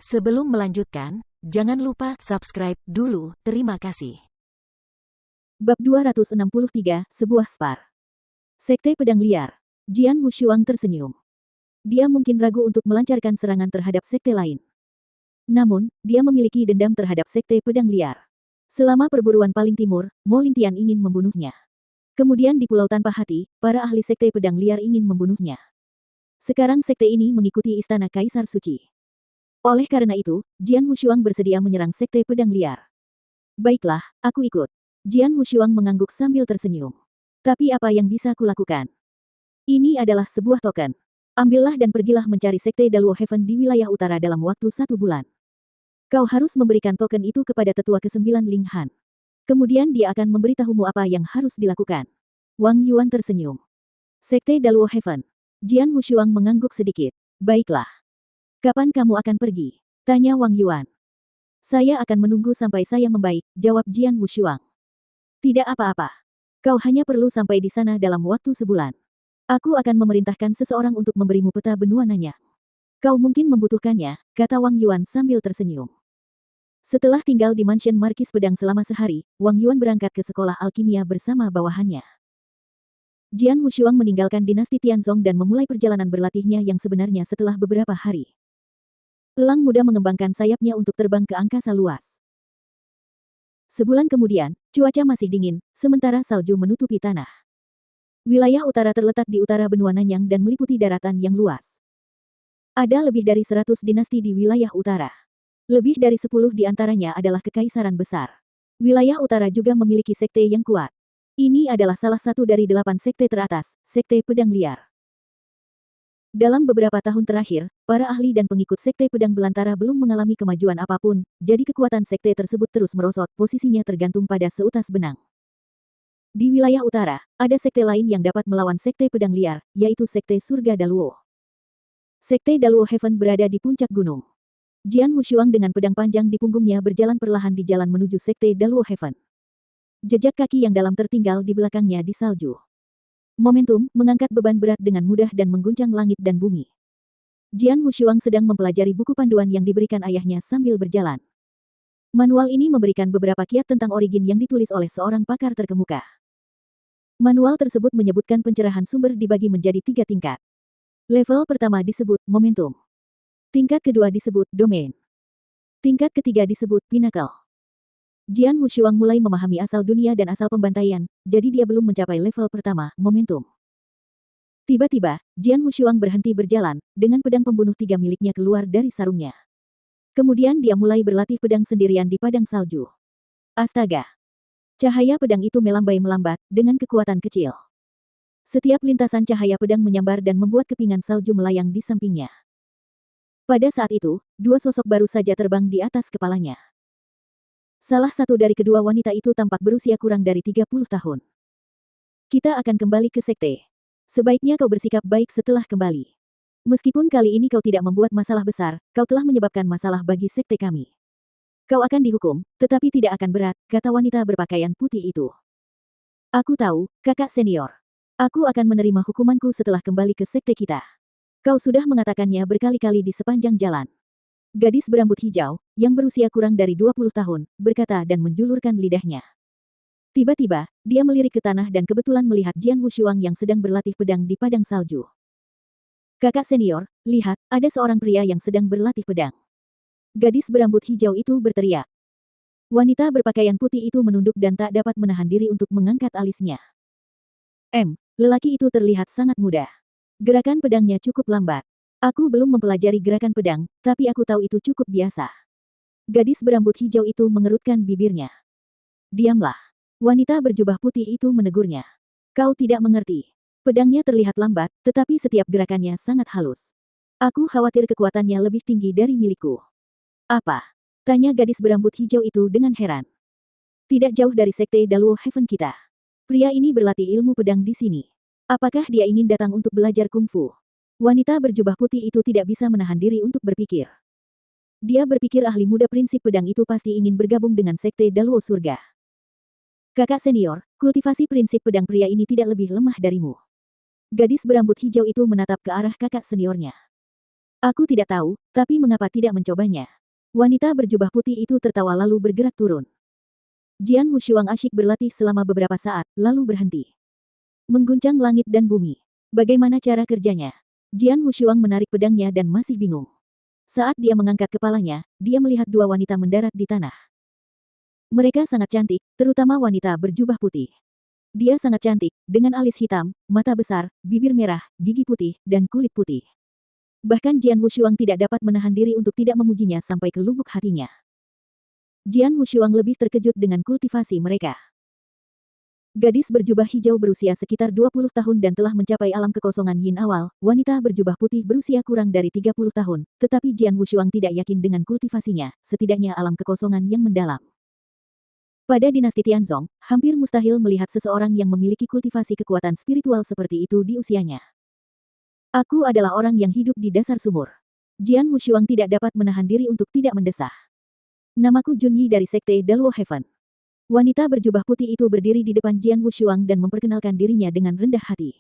Sebelum melanjutkan, jangan lupa subscribe dulu, terima kasih. Bab 263, Sebuah Spar. Sekte Pedang Liar. Jian Wushuang tersenyum. Dia mungkin ragu untuk melancarkan serangan terhadap sekte lain. Namun, dia memiliki dendam terhadap sekte pedang liar. Selama perburuan paling timur, Mo Lingtian ingin membunuhnya. Kemudian di Pulau Tanpa Hati, para ahli sekte pedang liar ingin membunuhnya. Sekarang sekte ini mengikuti istana Kaisar Suci. Oleh karena itu, Jian Wushuang bersedia menyerang sekte pedang liar. Baiklah, aku ikut. Jian Wushuang mengangguk sambil tersenyum. Tapi apa yang bisa kulakukan? Ini adalah sebuah token. Ambillah dan pergilah mencari sekte Daluo Heaven di wilayah utara dalam waktu 1 bulan. Kau harus memberikan token itu kepada tetua ke-9 Ling Han. Kemudian dia akan memberitahumu apa yang harus dilakukan. Wang Yuan tersenyum. Sekte Daluo Heaven. Jian Wushuang mengangguk sedikit. Baiklah. Kapan kamu akan pergi? Tanya Wang Yuan. Saya akan menunggu sampai saya membaik, jawab Jian Wushuang. Tidak apa-apa. Kau hanya perlu sampai di sana dalam waktu sebulan. Aku akan memerintahkan seseorang untuk memberimu peta benua Nanyang. Kau mungkin membutuhkannya, kata Wang Yuan sambil tersenyum. Setelah tinggal di mansion Markis Pedang selama sehari, Wang Yuan berangkat ke sekolah alkimia bersama bawahannya. Jian Wushuang meninggalkan dinasti Tianzong dan memulai perjalanan berlatihnya yang sebenarnya setelah beberapa hari. Elang muda mengembangkan sayapnya untuk terbang ke angkasa luas. Sebulan kemudian, cuaca masih dingin, sementara salju menutupi tanah. Wilayah utara terletak di utara benua Nanyang dan meliputi daratan yang luas. Ada lebih dari 100 dinasti di wilayah utara. Lebih dari 10 di antaranya adalah kekaisaran besar. Wilayah utara juga memiliki sekte yang kuat. Ini adalah salah satu dari 8 sekte teratas, sekte pedang liar. Dalam beberapa tahun terakhir, para ahli dan pengikut sekte pedang belantara belum mengalami kemajuan apapun, jadi kekuatan sekte tersebut terus merosot, posisinya tergantung pada seutas benang. Di wilayah utara, ada sekte lain yang dapat melawan sekte pedang liar, yaitu sekte surga Daluo. Sekte Daluo Heaven berada di puncak gunung. Jian Wushuang dengan pedang panjang di punggungnya berjalan perlahan di jalan menuju sekte Daluo Heaven. Jejak kaki yang dalam tertinggal di belakangnya di salju. Momentum mengangkat beban berat dengan mudah dan mengguncang langit dan bumi. Jian Wushuang sedang mempelajari buku panduan yang diberikan ayahnya sambil berjalan. Manual ini memberikan beberapa kiat tentang origin yang ditulis oleh seorang pakar terkemuka. Manual tersebut menyebutkan pencerahan sumber dibagi menjadi 3 tingkat. Level pertama disebut momentum. Tingkat kedua disebut domain. Tingkat ketiga disebut pinnacle. Jian Wushuang mulai memahami asal dunia dan asal pembantaian, jadi dia belum mencapai level pertama, momentum. Tiba-tiba, Jian Wushuang berhenti berjalan, dengan pedang pembunuh 3 miliknya keluar dari sarungnya. Kemudian dia mulai berlatih pedang sendirian di padang salju. Astaga! Cahaya pedang itu melambai melambat, dengan kekuatan kecil. Setiap lintasan cahaya pedang menyambar dan membuat kepingan salju melayang di sampingnya. Pada saat itu, 2 sosok baru saja terbang di atas kepalanya. Salah satu dari kedua wanita itu tampak berusia kurang dari 30 tahun. Kita akan kembali ke sekte. Sebaiknya kau bersikap baik setelah kembali. Meskipun kali ini kau tidak membuat masalah besar, kau telah menyebabkan masalah bagi sekte kami. Kau akan dihukum, tetapi tidak akan berat, kata wanita berpakaian putih itu. Aku tahu, kakak senior. Aku akan menerima hukumanku setelah kembali ke sekte kita. Kau sudah mengatakannya berkali-kali di sepanjang jalan. Gadis berambut hijau, yang berusia kurang dari 20 tahun, berkata dan menjulurkan lidahnya. Tiba-tiba, dia melirik ke tanah dan kebetulan melihat Jian Wushuang yang sedang berlatih pedang di padang salju. Kakak senior, lihat, ada seorang pria yang sedang berlatih pedang. Gadis berambut hijau itu berteriak. Wanita berpakaian putih itu menunduk dan tak dapat menahan diri untuk mengangkat alisnya. Lelaki itu terlihat sangat muda. Gerakan pedangnya cukup lambat. Aku belum mempelajari gerakan pedang, tapi aku tahu itu cukup biasa. Gadis berambut hijau itu mengerutkan bibirnya. Diamlah. Wanita berjubah putih itu menegurnya. Kau tidak mengerti. Pedangnya terlihat lambat, tetapi setiap gerakannya sangat halus. Aku khawatir kekuatannya lebih tinggi dari milikku. Apa? Tanya gadis berambut hijau itu dengan heran. Tidak jauh dari sekte Daluo Heaven kita. Pria ini berlatih ilmu pedang di sini. Apakah dia ingin datang untuk belajar kungfu? Wanita berjubah putih itu tidak bisa menahan diri untuk berpikir. Dia berpikir ahli muda prinsip pedang itu pasti ingin bergabung dengan sekte Daluo Surga. Kakak senior, kultivasi prinsip pedang pria ini tidak lebih lemah darimu. Gadis berambut hijau itu menatap ke arah kakak seniornya. Aku tidak tahu, tapi mengapa tidak mencobanya? Wanita berjubah putih itu tertawa lalu bergerak turun. Jian Wushuang asyik berlatih selama beberapa saat, lalu berhenti. Mengguncang langit dan bumi. Bagaimana cara kerjanya? Jian Wushuang menarik pedangnya dan masih bingung. Saat dia mengangkat kepalanya, dia melihat dua wanita mendarat di tanah. Mereka sangat cantik, terutama wanita berjubah putih. Dia sangat cantik, dengan alis hitam, mata besar, bibir merah, gigi putih, dan kulit putih. Bahkan Jian Wushuang tidak dapat menahan diri untuk tidak memujinya sampai ke lubuk hatinya. Jian Wushuang lebih terkejut dengan kultivasi mereka. Gadis berjubah hijau berusia sekitar 20 tahun dan telah mencapai alam kekosongan yin awal, wanita berjubah putih berusia kurang dari 30 tahun, tetapi Jian Wushuang tidak yakin dengan kultivasinya, setidaknya alam kekosongan yang mendalam. Pada dinasti Tianzong, hampir mustahil melihat seseorang yang memiliki kultivasi kekuatan spiritual seperti itu di usianya. Aku adalah orang yang hidup di dasar sumur. Jian Wushuang tidak dapat menahan diri untuk tidak mendesah. Namaku Junyi dari Sekte Daluo Heaven. Wanita berjubah putih itu berdiri di depan Jian Wushuang dan memperkenalkan dirinya dengan rendah hati.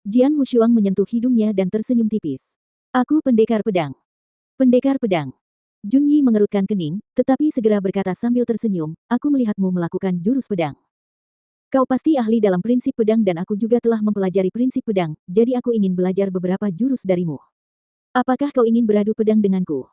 Jian Wushuang menyentuh hidungnya dan tersenyum tipis. Aku pendekar pedang. Pendekar pedang. Junyi mengerutkan kening, tetapi segera berkata sambil tersenyum, aku melihatmu melakukan jurus pedang. Kau pasti ahli dalam prinsip pedang dan aku juga telah mempelajari prinsip pedang, jadi aku ingin belajar beberapa jurus darimu. Apakah kau ingin beradu pedang denganku?